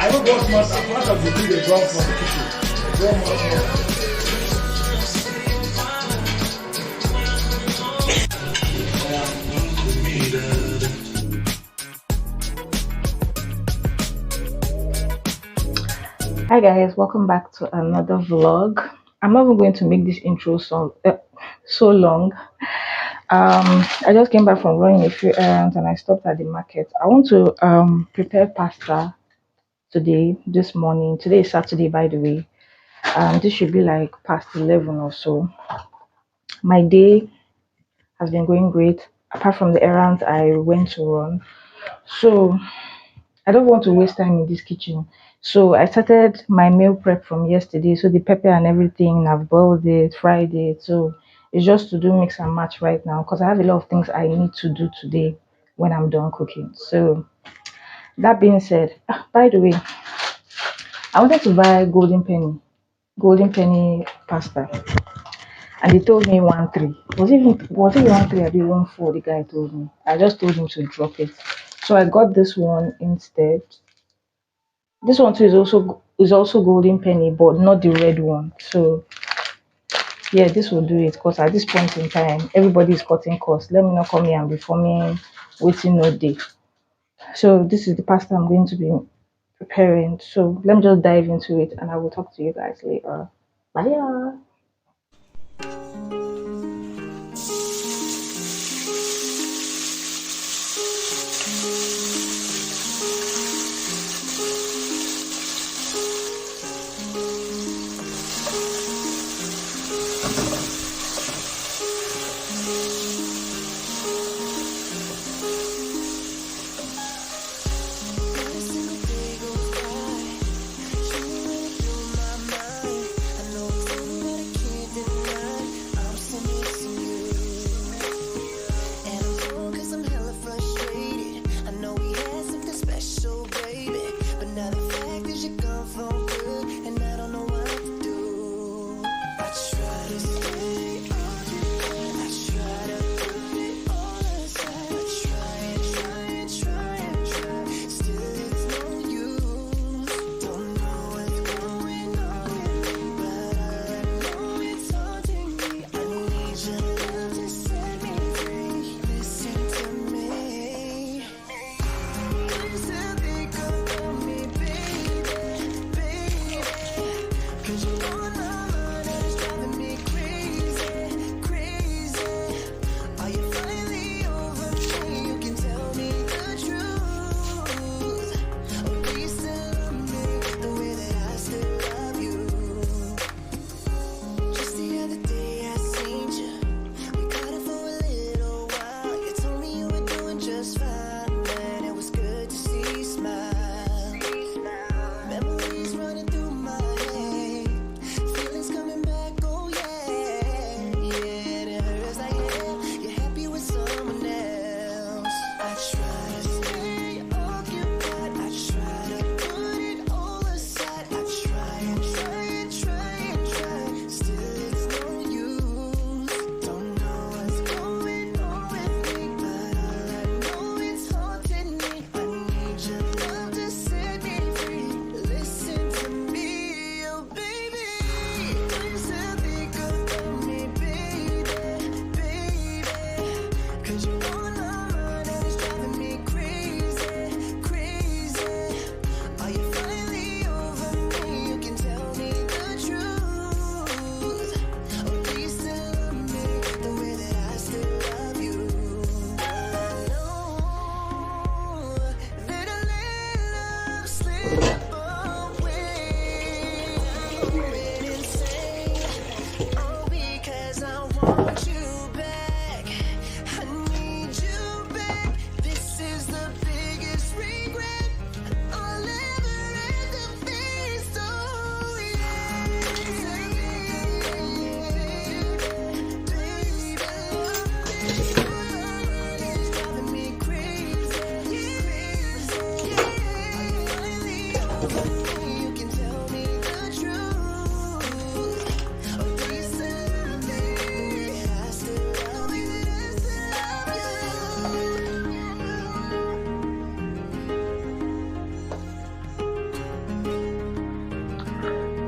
I don't go smart as much as you do the ground from the kitchen. Go more. Hi guys, welcome back to another vlog. I'm not even going to make this intro so long. I just came back from running a few errands and I stopped at the market. I want to prepare pasta this morning. Today is Saturday, by the way. This should be like past 11 or so. My day has been going great apart from the errands I went to run. So I don't want to waste time in this kitchen. So I started my meal prep from yesterday. So the pepper and everything, I've boiled it, fried it. So it's just to do mix and match right now because I have a lot of things I need to do today when I'm done cooking. So that being said, by the way, I wanted to buy golden penny pasta, and they told me 1-3. Was it 1-3 or 1-4? The guy told me. I just told him to drop it. So I got this one instead. This one too is also golden penny, but not the red one. So yeah, this will do it because at this point in time, everybody is cutting costs. Let me not come here and be forming waiting no day. So this is the pasta I'm going to be preparing. So let me just dive into it and I will talk to you guys later. Bye.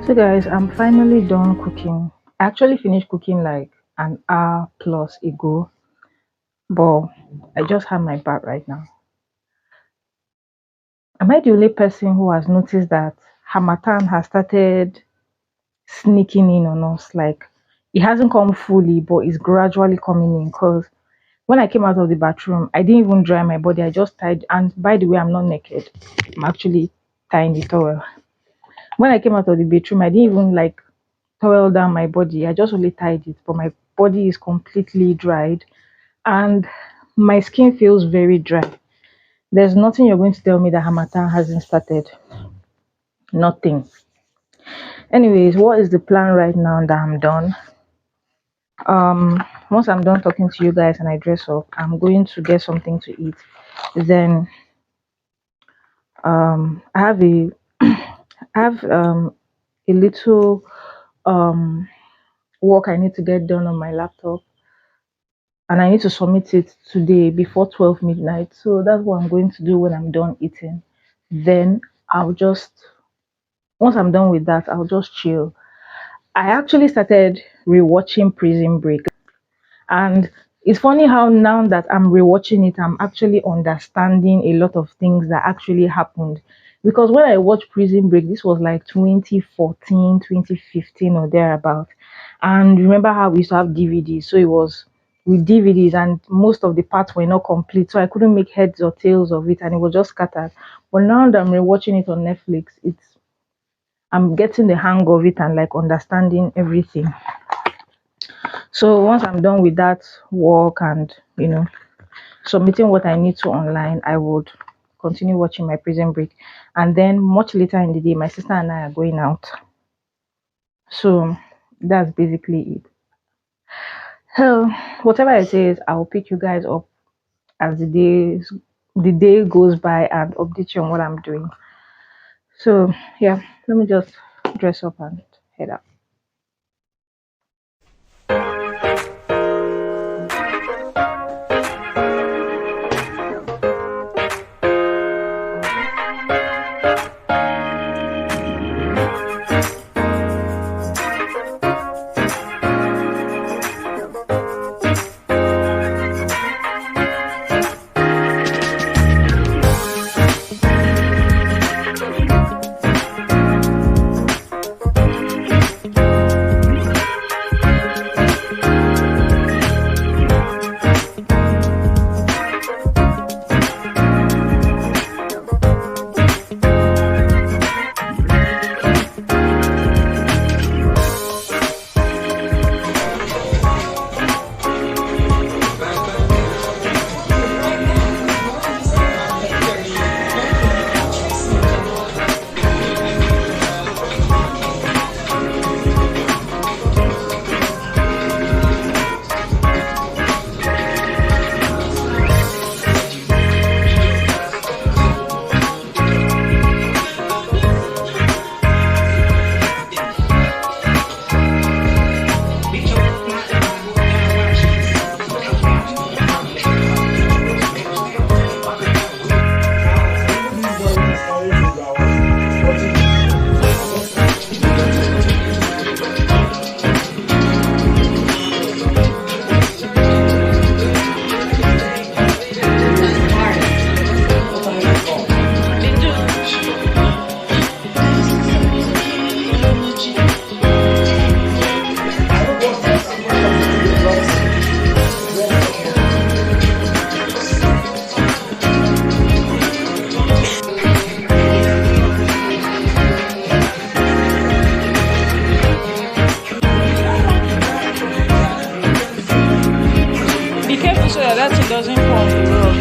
So guys, I'm finally done cooking. I actually finished cooking like an hour plus ago, but I just have my bath right now. Am I the only person who has noticed that Hamatan has started sneaking in on us? Like it hasn't come fully, but it's gradually coming in. Cause when I came out of the bathroom, I didn't even dry my body. I just tied. And by the way, I'm not naked. I'm actually tying the towel. When I came out of the bathroom, I didn't even like towel down my body. I just only tied it, but my body is completely dried and my skin feels very dry. There's nothing you're going to tell me that Hamatan hasn't started. Nothing. Anyways, what is the plan right now that I'm done? Once I'm done talking to you guys and I dress up, I'm going to get something to eat. Then I have a I have a little um work I need to get done on my laptop and I need to submit it today before 12 midnight. So that's what I'm going to do when I'm done eating. Then I'll just, once I'm done with that, I'll just chill. I actually started rewatching Prison Break, and it's funny how now that I'm rewatching it, I'm actually understanding a lot of things that actually happened. Because when I watched Prison Break, this was like 2014, 2015 or thereabout. And remember how we used to have DVDs? So it was with DVDs, and most of the parts were not complete. So I couldn't make heads or tails of it, and it was just scattered. But now that I'm rewatching it on Netflix, I'm getting the hang of it and like understanding everything. So once I'm done with that work and submitting what I need to online, I would continue watching my Prison Break. And then much later in the day, my sister and I are going out. So that's basically it. So whatever it is, I will pick you guys up as the day goes by and update you on what I'm doing. So yeah, let me just dress up and head out. Be careful so that it doesn't fall on the road.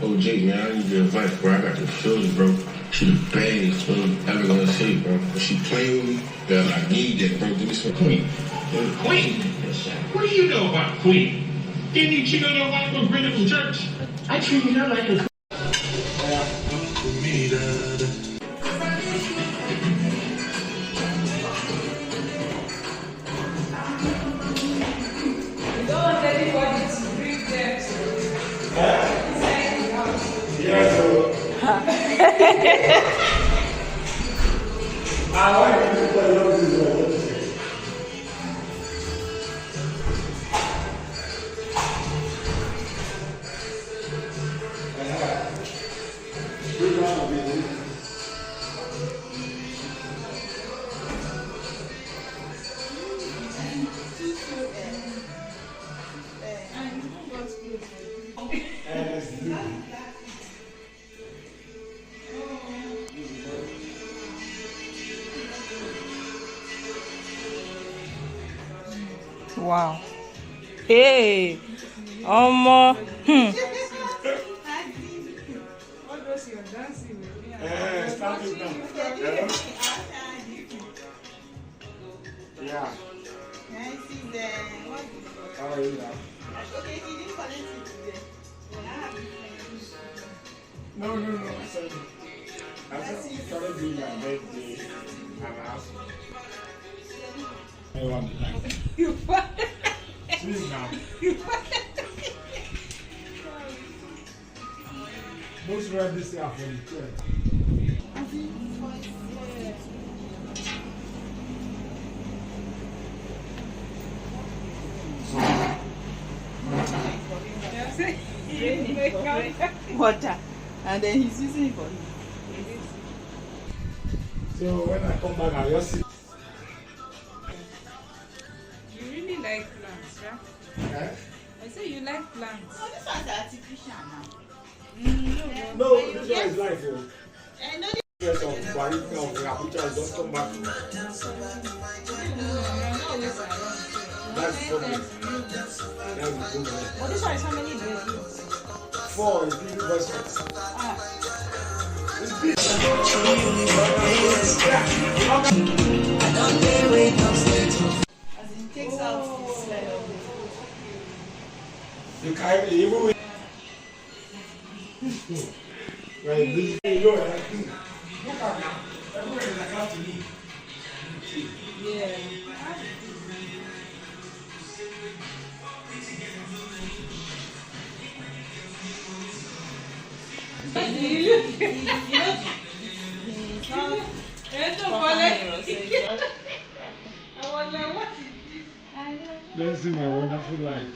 OJ hey man, I need your advice, bro. I got this shorty, bro. She the baddest thing ever gonna see, bro. When she play with me, girl, I need that, bro. Give me some queen. Queen? What do you know about Queen? Didn't you cheat on your wife with Brenda from church? I treated her like a Wow. Hey, Omo. Yeah. How are you now? No. I started doing my birthday and asked I want to like. You Please now. Most of this year for the church. water, and then he's using it for him. So when I come back, I'll just sit. You really like plants, right? Eh? I say you like plants. Oh, this one's artificial now. No, this one is life. Yes, of Barika of Abuja, just come back. That's the problem. But this one is how many bedrooms? 4 is the best. As it takes out this level. You can't even win. Right, this is look at now. Everybody is like out to me. Yeah. Let's see my wonderful life.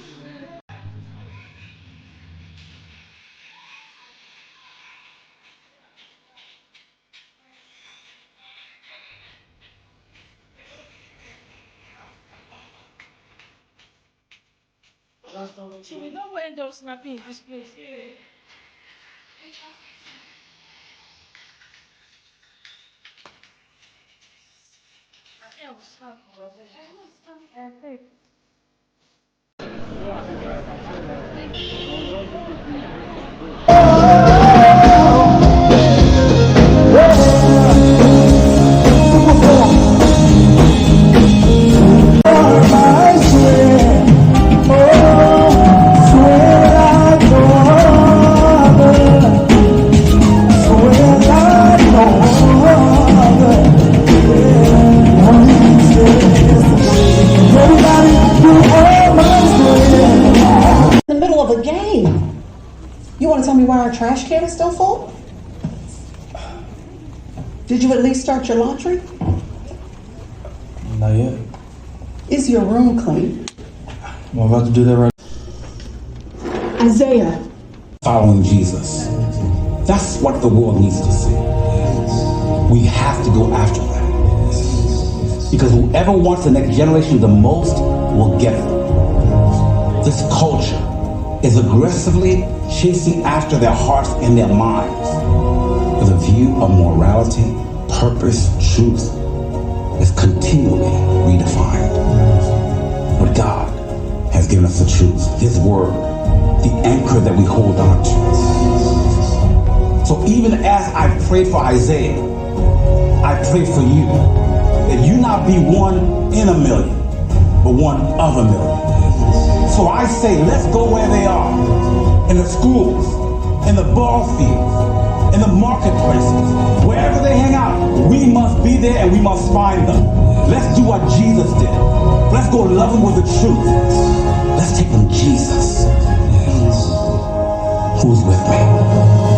She will not end up snapping in this place. In the middle of a game. You want to tell me why our trash can is still full? Did you at least start your laundry? Not yet. Is your room clean? I'm about to do that right. Isaiah. Following Jesus. That's what the world needs to see. We have to go after that. Because whoever wants the next generation the most will get it. This culture is aggressively chasing after their hearts and their minds with a view of morality, purpose, truth is continually redefined. But God has given us the truth, His word, the anchor that we hold on to. So even as I prayed for Isaiah, I pray for you, that you not be one in a million, but one of a million. So I say, let's go where they are, in the schools, in the ball fields, in the marketplaces, wherever they hang out, we must be there and we must find them. Let's do what Jesus did. Let's go love them with the truth. Let's take them Jesus, who's with me.